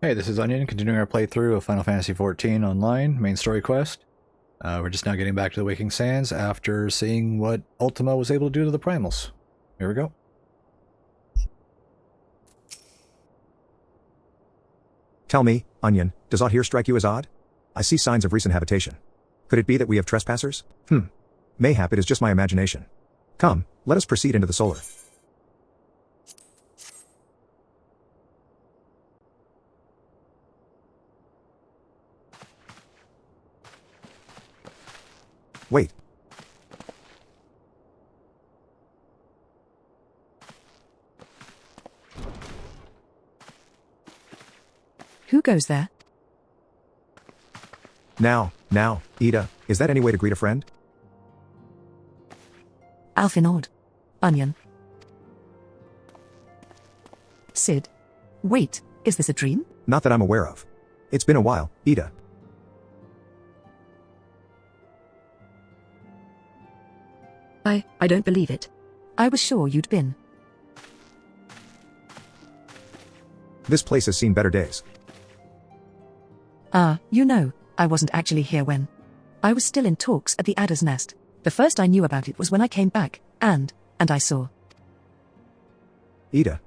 Hey, this is Onion, continuing our playthrough of Final Fantasy XIV Online, main story quest. We're just now getting back to the Waking Sands after seeing what Ultima was able to do to the Primals. Here we go. Tell me, Onion, does aught here strike you as odd? I see signs of recent habitation. Could it be that we have trespassers? Mayhap it is just my imagination. Come, let us proceed into the solar. Wait. Who goes there? Now, Ida, is that any way to greet a friend? Alfinord. Onion. Sid. Wait, is this a dream? Not that I'm aware of. It's been a while, Ida. I don't believe it. I was sure you'd been. This place has seen better days. I wasn't actually here when. I was still in talks at the Adder's Nest. The first I knew about it was when I came back, and I saw. Ida.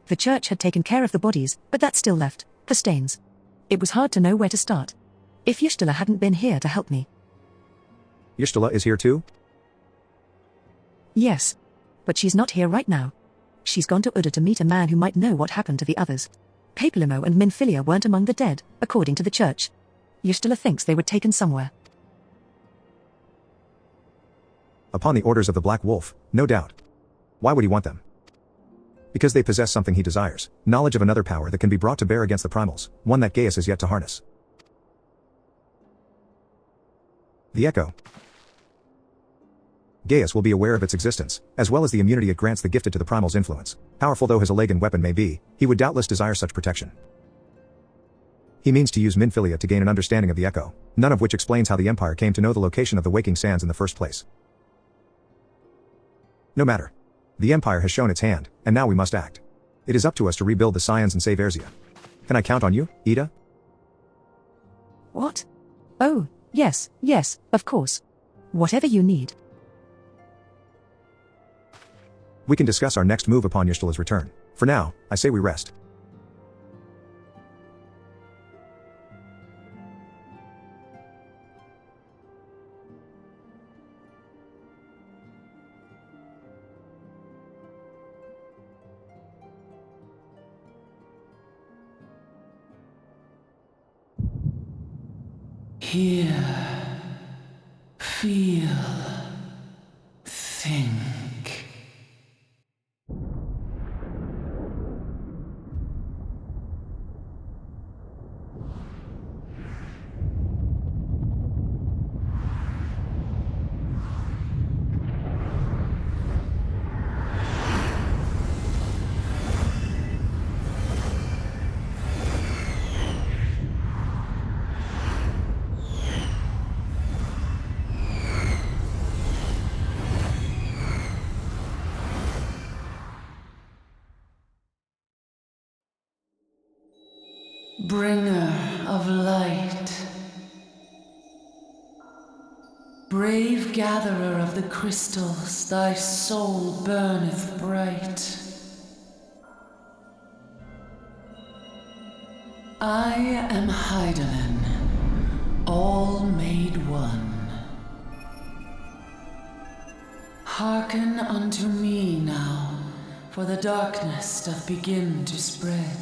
The church had taken care of the bodies, but that still left the stains. It was hard to know where to start. If Yshtala hadn't been here to help me. Yshtala is here too? Yes. But she's not here right now. She's gone to Udda to meet a man who might know what happened to the others. Papilimo and Minfilia weren't among the dead, according to the church. Yshtala thinks they were taken somewhere. Upon the orders of the Black Wolf, no doubt. Why would he want them? Because they possess something he desires, knowledge of another power that can be brought to bear against the primals, one that Gaius has yet to harness. The Echo. Gaius will be aware of its existence, as well as the immunity it grants the gifted to the primal's influence. Powerful though his Alagan weapon may be, he would doubtless desire such protection. He means to use Minfilia to gain an understanding of the Echo, none of which explains how the Empire came to know the location of the Waking Sands in the first place. No matter. The Empire has shown its hand, and now we must act. It is up to us to rebuild the Scions and save Erzia. Can I count on you, Ida? What? Oh, yes, of course. Whatever you need. We can discuss our next move upon Yshtala's return. For now, I say we rest. Hear, feel, think. Bringer of light, brave gatherer of the crystals, thy soul burneth bright. I am Hydaelyn, all made one. Hearken unto me now, for the darkness doth begin to spread.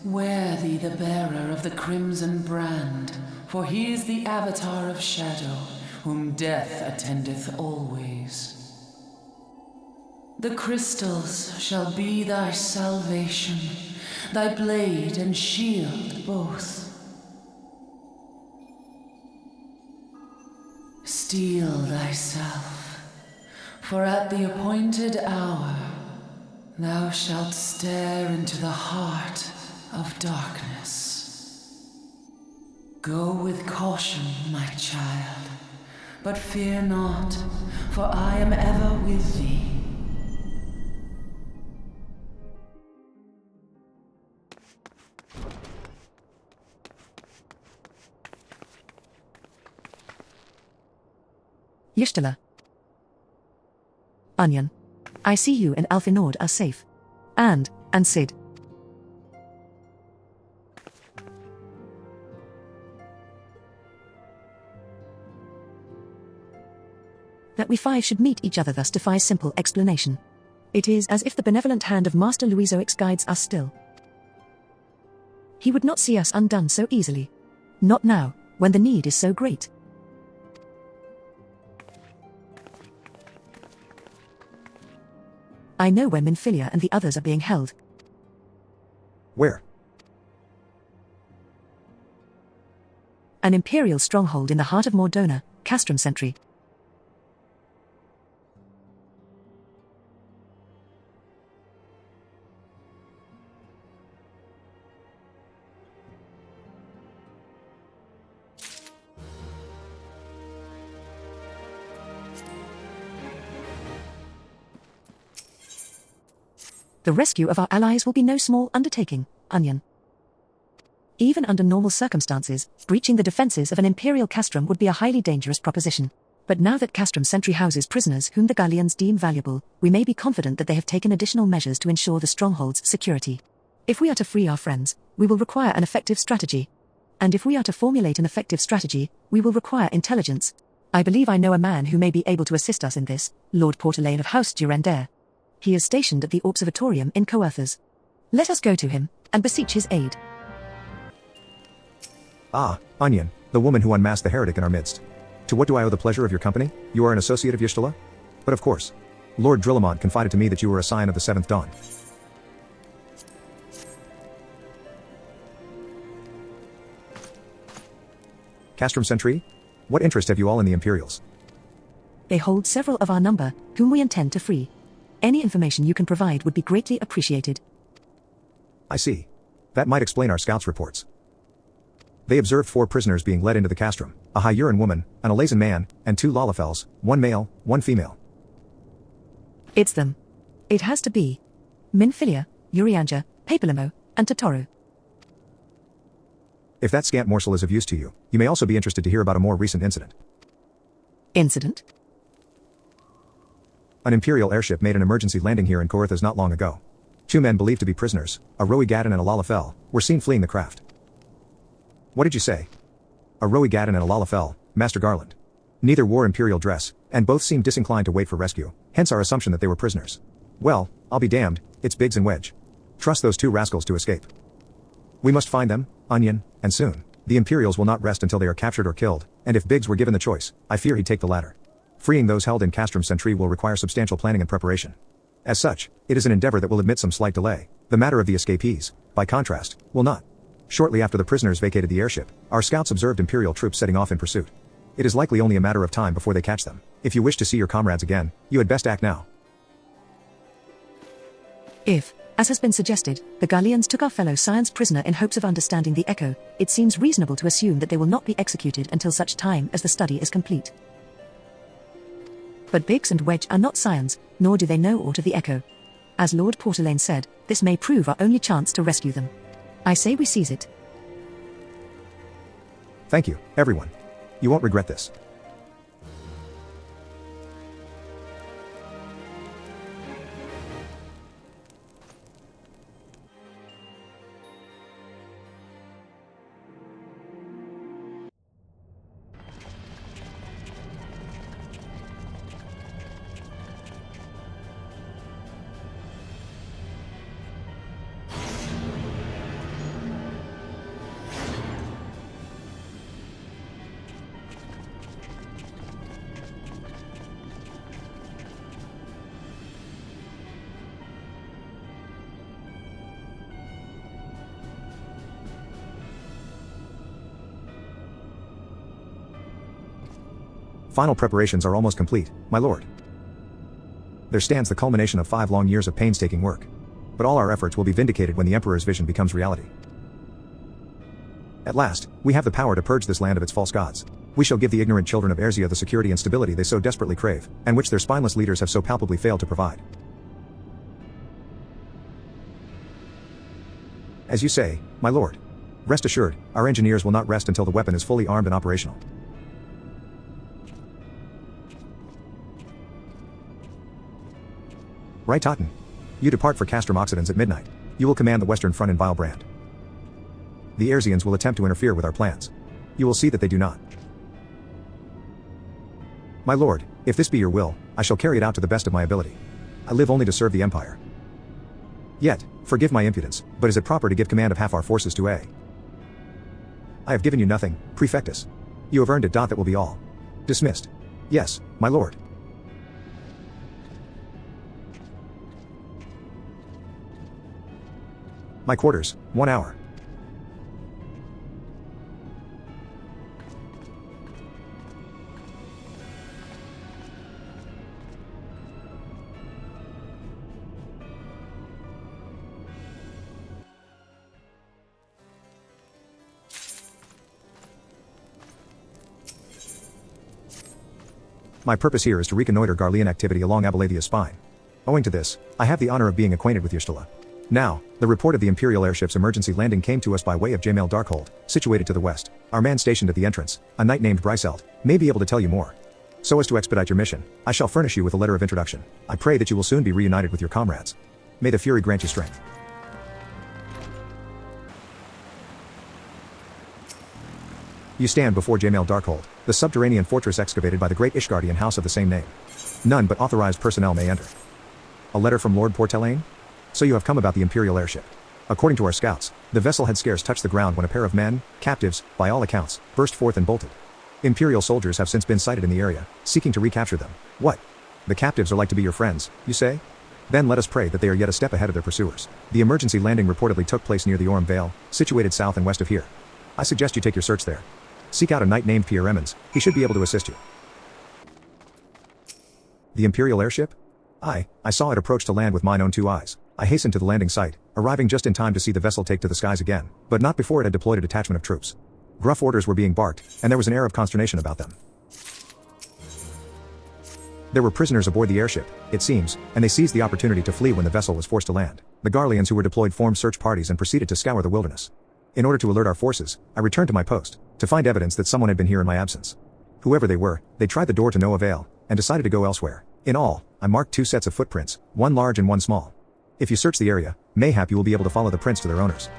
Wear thee the bearer of the crimson brand, for he is the avatar of shadow, whom death attendeth always. The crystals shall be thy salvation, thy blade and shield both. Steel thyself, for at the appointed hour thou shalt stare into the heart of darkness. Go with caution, my child, but fear not, for I am ever with thee. Ystala. Onion. I see you and Alfinord are safe. And Sid. That we five should meet each other thus defies simple explanation. It is as if the benevolent hand of Master Louisoix guides us still. He would not see us undone so easily. Not now, when the need is so great. I know where Minfilia and the others are being held. Where? An Imperial stronghold in the heart of Mordona, Castrum Sentry. The rescue of our allies will be no small undertaking, Onion. Even under normal circumstances, breaching the defences of an Imperial castrum would be a highly dangerous proposition. But now that Castrum Sentry houses prisoners whom the Galleons deem valuable, we may be confident that they have taken additional measures to ensure the stronghold's security. If we are to free our friends, we will require an effective strategy. And if we are to formulate an effective strategy, we will require intelligence. I believe I know a man who may be able to assist us in this, Lord Portelaine of House Durandare. He is stationed at the Observatorium in Coerthas. Let us go to him, and beseech his aid. Ah, Onion, the woman who unmasked the heretic in our midst. To what do I owe the pleasure of your company? You are an associate of Ystala? But of course. Lord Drillamont confided to me that you were a sign of the seventh dawn. Castrum Sentry? What interest have you all in the Imperials? They hold several of our number, whom we intend to free. Any information you can provide would be greatly appreciated. I see. That might explain our scouts' reports. They observed 4 prisoners being led into the castrum, a Hyuran woman, an Alazan man, and 2 Lalafels, 1 male, 1 female. It's them. It has to be. Minfilia, Urianja, Papilimo, and Totoro. If that scant morsel is of use to you, you may also be interested to hear about a more recent incident. Incident? An Imperial airship made an emergency landing here in Coerthas not long ago. 2 men believed to be prisoners, a Roegadin and a Lalafel, were seen fleeing the craft. What did you say? A Roegadin and a Lalafel, Master Garland. Neither wore Imperial dress, and both seemed disinclined to wait for rescue, hence our assumption that they were prisoners. Well, I'll be damned, it's Biggs and Wedge. Trust those 2 rascals to escape. We must find them, Onion, and soon. The Imperials will not rest until they are captured or killed, and if Biggs were given the choice, I fear he'd take the latter. Freeing those held in Castrum Sentry will require substantial planning and preparation. As such, it is an endeavor that will admit some slight delay. The matter of the escapees, by contrast, will not. Shortly after the prisoners vacated the airship, our scouts observed Imperial troops setting off in pursuit. It is likely only a matter of time before they catch them. If you wish to see your comrades again, you had best act now. If, as has been suggested, the Galleons took our fellow science prisoner in hopes of understanding the echo, it seems reasonable to assume that they will not be executed until such time as the study is complete. But Biggs and Wedge are not scions, nor do they know aught of the echo. As Lord Portelaine said, this may prove our only chance to rescue them. I say we seize it. Thank you, everyone. You won't regret this. Final preparations are almost complete, my lord. There stands the culmination of 5 long years of painstaking work. But all our efforts will be vindicated when the Emperor's vision becomes reality. At last, we have the power to purge this land of its false gods. We shall give the ignorant children of Erzea the security and stability they so desperately crave, and which their spineless leaders have so palpably failed to provide. As you say, my lord. Rest assured, our engineers will not rest until the weapon is fully armed and operational. Right, Totten? You depart for Castrum Occidens at midnight. You will command the Western Front in Vilebrand. The Airzians will attempt to interfere with our plans. You will see that they do not. My lord, if this be your will, I shall carry it out to the best of my ability. I live only to serve the Empire. Yet, forgive my impudence, but is it proper to give command of half our forces to A? I have given you nothing, Prefectus. You have earned it. That will be all. Dismissed. Yes, my lord. My quarters, 1 hour. My purpose here is to reconnoiter Garlean activity along Abelathia's spine. Owing to this, I have the honor of being acquainted with Ystala. Now, the report of the Imperial airship's emergency landing came to us by way of Jmail Darkhold, situated to the west. Our man stationed at the entrance, a knight named Bryselt, may be able to tell you more. So as to expedite your mission, I shall furnish you with a letter of introduction. I pray that you will soon be reunited with your comrades. May the Fury grant you strength. You stand before Jmail Darkhold, the subterranean fortress excavated by the great Ishgardian house of the same name. None but authorized personnel may enter. A letter from Lord Portelaine? So you have come about the Imperial airship. According to our scouts, the vessel had scarce touched the ground when a pair of men, captives, by all accounts, burst forth and bolted. Imperial soldiers have since been sighted in the area, seeking to recapture them. What? The captives are like to be your friends, you say? Then let us pray that they are yet a step ahead of their pursuers. The emergency landing reportedly took place near the Orem Vale, situated south and west of here. I suggest you take your search there. Seek out a knight named Pierre Emmons, he should be able to assist you. The Imperial airship? I saw it approach to land with mine own 2 eyes. I hastened to the landing site, arriving just in time to see the vessel take to the skies again, but not before it had deployed a detachment of troops. Gruff orders were being barked, and there was an air of consternation about them. There were prisoners aboard the airship, it seems, and they seized the opportunity to flee when the vessel was forced to land. The Garleans who were deployed formed search parties and proceeded to scour the wilderness. In order to alert our forces, I returned to my post, to find evidence that someone had been here in my absence. Whoever they were, they tried the door to no avail, and decided to go elsewhere. In all, I marked 2 sets of footprints, one large and one small. If you search the area, mayhap you will be able to follow the prints to their owners.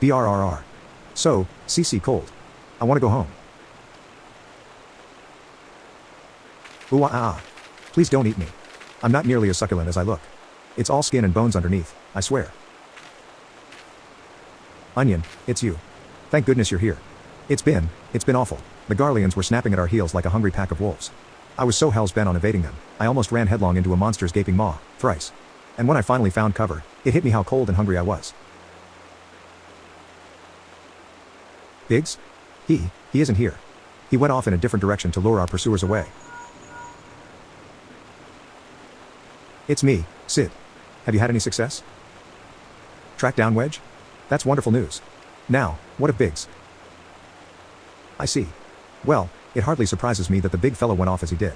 BRRR. So, CC cold. I want to go home. Ooh ah. Please don't eat me. I'm not nearly as succulent as I look. It's all skin and bones underneath, I swear. Onion, it's you. Thank goodness you're here. It's been awful. The Garleans were snapping at our heels like a hungry pack of wolves. I was so hell's bent on evading them, I almost ran headlong into a monster's gaping maw, thrice. And when I finally found cover, it hit me how cold and hungry I was. Biggs? He isn't here. He went off in a different direction to lure our pursuers away. It's me, Sid. Have you had any success? Track down Wedge? That's wonderful news. Now, what of Biggs? I see. Well, it hardly surprises me that the big fellow went off as he did.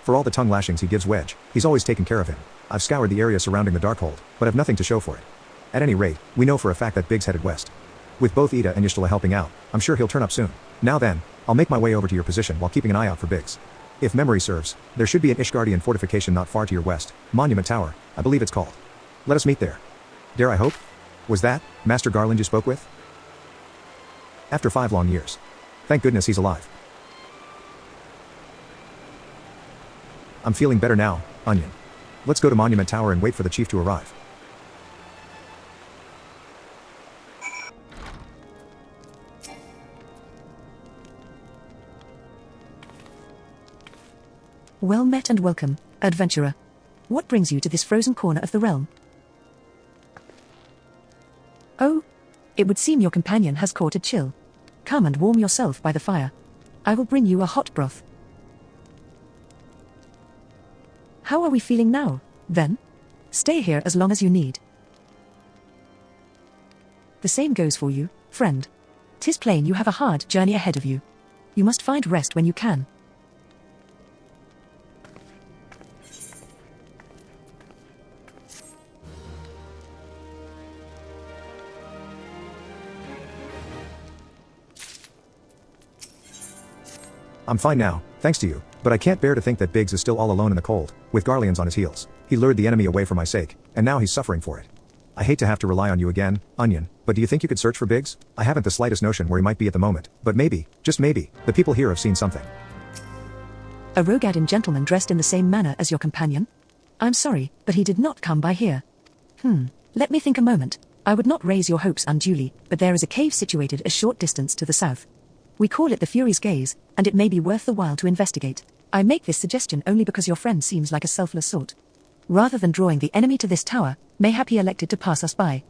For all the tongue lashings he gives Wedge, he's always taken care of him. I've scoured the area surrounding the Darkhold, but have nothing to show for it. At any rate, we know for a fact that Biggs headed west. With both Ida and Ystala helping out, I'm sure he'll turn up soon. Now then, I'll make my way over to your position while keeping an eye out for Biggs. If memory serves, there should be an Ishgardian fortification not far to your west, Monument Tower, I believe it's called. Let us meet there. Dare I hope? Was that Master Garland you spoke with? After 5 long years. Thank goodness he's alive. I'm feeling better now, Onion. Let's go to Monument Tower and wait for the chief to arrive. Well met and welcome, adventurer. What brings you to this frozen corner of the realm? Oh, it would seem your companion has caught a chill. Come and warm yourself by the fire. I will bring you a hot broth. How are we feeling now, then? Stay here as long as you need. The same goes for you, friend. 'Tis plain you have a hard journey ahead of you. You must find rest when you can. I'm fine now, thanks to you, but I can't bear to think that Biggs is still all alone in the cold, with Garleans on his heels. He lured the enemy away for my sake, and now he's suffering for it. I hate to have to rely on you again, Onion, but do you think you could search for Biggs? I haven't the slightest notion where he might be at the moment, but maybe, just maybe, the people here have seen something. A Rogadin gentleman dressed in the same manner as your companion? I'm sorry, but he did not come by here. Let me think a moment. I would not raise your hopes unduly, but there is a cave situated a short distance to the south. We call it the Fury's Gaze, and it may be worth the while to investigate. I make this suggestion only because your friend seems like a selfless sort. Rather than drawing the enemy to this tower, mayhap he elected to pass us by.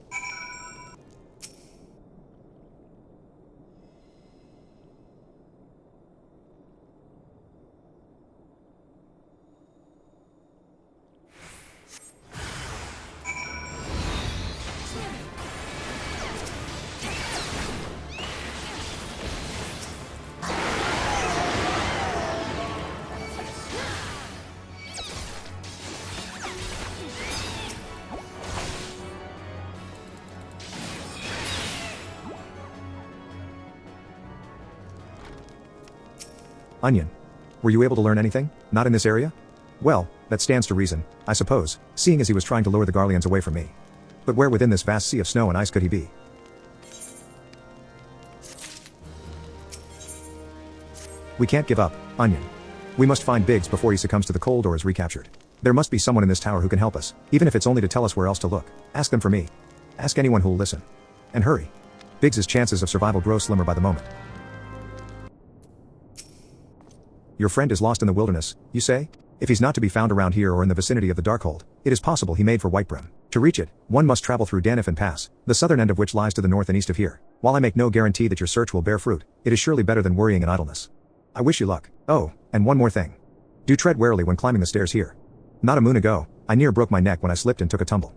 Onion. Were you able to learn anything? Not in this area? Well, that stands to reason, I suppose, seeing as he was trying to lure the Garleans away from me. But where within this vast sea of snow and ice could he be? We can't give up, Onion. We must find Biggs before he succumbs to the cold or is recaptured. There must be someone in this tower who can help us, even if it's only to tell us where else to look. Ask them for me. Ask anyone who'll listen. And hurry. Biggs's chances of survival grow slimmer by the moment. Your friend is lost in the wilderness, you say? If he's not to be found around here or in the vicinity of the Darkhold, it is possible he made for Whitebrim. To reach it, one must travel through Danifin Pass, the southern end of which lies to the north and east of here. While I make no guarantee that your search will bear fruit, it is surely better than worrying in idleness. I wish you luck. Oh, and one more thing. Do tread warily when climbing the stairs here. Not a moon ago, I near broke my neck when I slipped and took a tumble.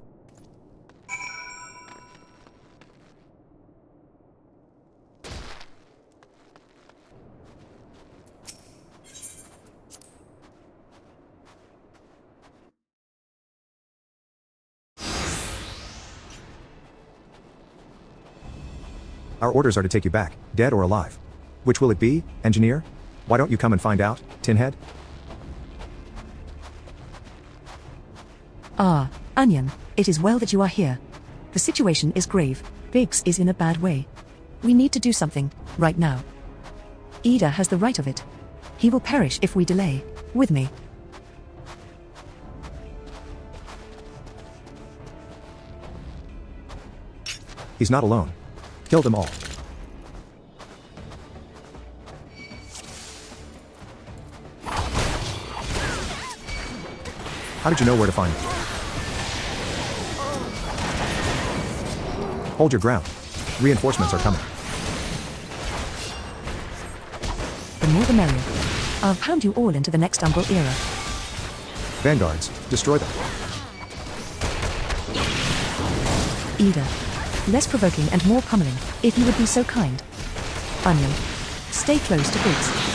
Our orders are to take you back, dead or alive. Which will it be, engineer? Why don't you come and find out, Tinhead? Ah, Onion, it is well that you are here. The situation is grave. Biggs is in a bad way. We need to do something, right now. Ida has the right of it. He will perish if we delay. With me. He's not alone. Kill them all. How did you know where to find me? Hold your ground. Reinforcements are coming. The more the merrier. I'll pound you all into the next Umbral era. Vanguards, destroy them. Ida. Less provoking and more pummeling, if you would be so kind. Onion. Stay close to Biggs.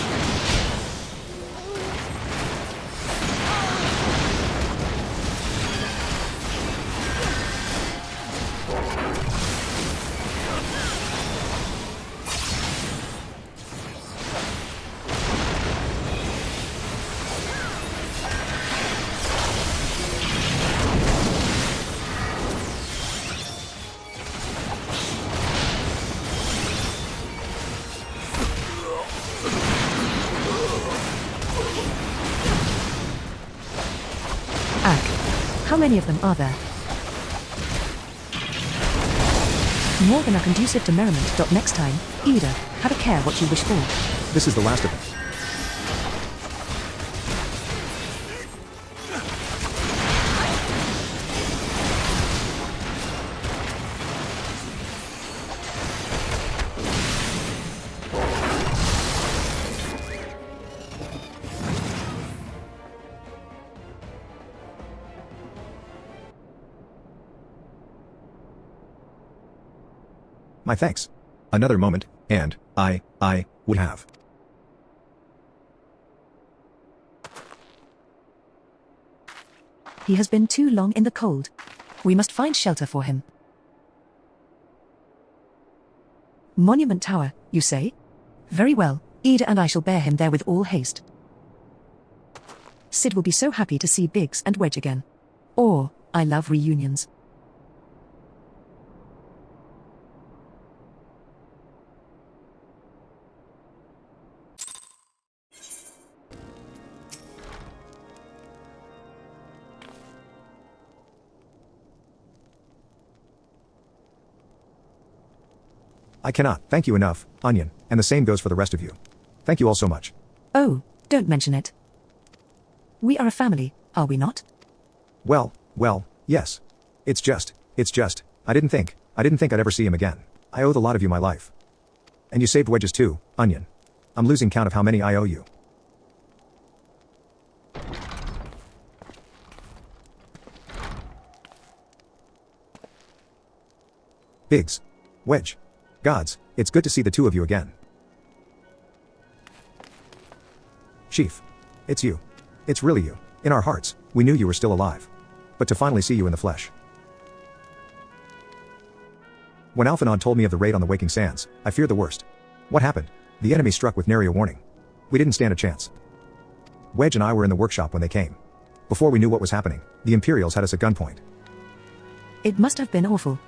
How many of them are there? More than are conducive to merriment. Next time, Ida, have a care what you wish for. This is the last of them. My thanks. Another moment, and I would have. He has been too long in the cold. We must find shelter for him. Monument Tower, you say? Very well, Ida and I shall bear him there with all haste. Sid will be so happy to see Biggs and Wedge again. Or, I love reunions. I cannot thank you enough, Onion, and the same goes for the rest of you. Thank you all so much. Oh, don't mention it. We are a family, are we not? Well, yes. It's just, I didn't think I'd ever see him again. I owe the lot of you my life. And you saved Wedges too, Onion. I'm losing count of how many I owe you. Biggs. Wedge. Gods, it's good to see the two of you again. Chief. It's you. It's really you. In our hearts, we knew you were still alive. But to finally see you in the flesh. When Alphanod told me of the raid on the Waking Sands, I feared the worst. What happened? The enemy struck with nary a warning. We didn't stand a chance. Wedge and I were in the workshop when they came. Before we knew what was happening, the Imperials had us at gunpoint. It must have been awful.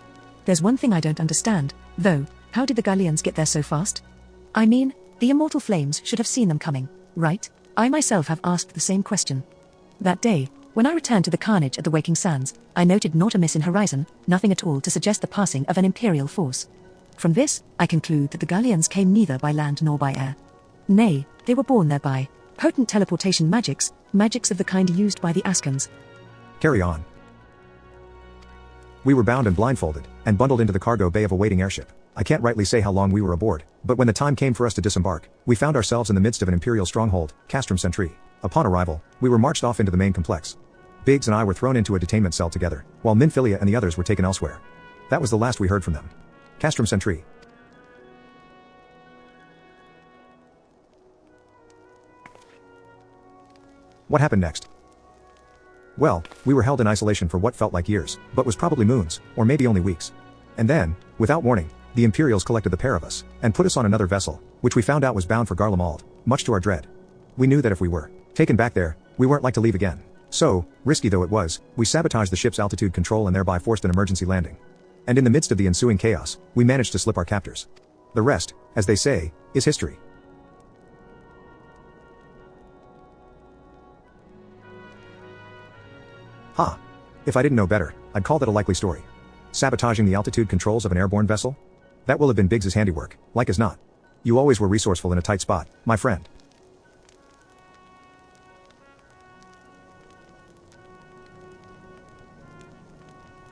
There's one thing I don't understand, though. How did the Galleons get there so fast? I mean, the immortal flames should have seen them coming, right? I myself have asked the same question. That day, when I returned to the carnage at the Waking Sands, I noted naught amiss in horizon, nothing at all to suggest the passing of an Imperial force. From this, I conclude that the Galleons came neither by land nor by air. Nay, they were born thereby, potent teleportation magics of the kind used by the Askans. Carry on. We were bound and blindfolded, and bundled into the cargo bay of a waiting airship. I can't rightly say how long we were aboard, but when the time came for us to disembark, we found ourselves in the midst of an Imperial stronghold, Castrum Sentry. Upon arrival, we were marched off into the main complex. Biggs and I were thrown into a detainment cell together, while Minfilia and the others were taken elsewhere. That was the last we heard from them. Castrum Sentry. What happened next? Well, we were held in isolation for what felt like years, but was probably moons, or maybe only weeks. And then, without warning, the Imperials collected the pair of us, and put us on another vessel, which we found out was bound for Garlemald, much to our dread. We knew that if we were taken back there, we weren't like to leave again. So, risky though it was, we sabotaged the ship's altitude control and thereby forced an emergency landing. And in the midst of the ensuing chaos, we managed to slip our captors. The rest, as they say, is history. Ha! If I didn't know better, I'd call that a likely story. Sabotaging the altitude controls of an airborne vessel? That will have been Biggs's handiwork, like as not. You always were resourceful in a tight spot, my friend.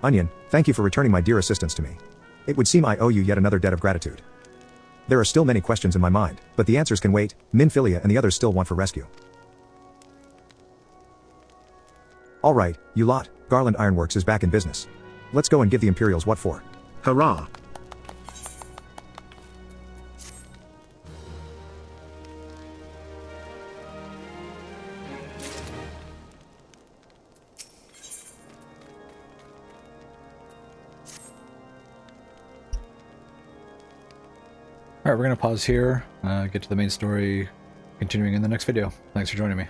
Onion, thank you for returning my dear assistance to me. It would seem I owe you yet another debt of gratitude. There are still many questions in my mind, but the answers can wait. Minfilia and the others still want for rescue. Alright, you lot, Garland Ironworks is back in business. Let's go and give the Imperials what for. Hurrah! Alright, we're going to pause here, get to the main story, continuing in the next video. Thanks for joining me.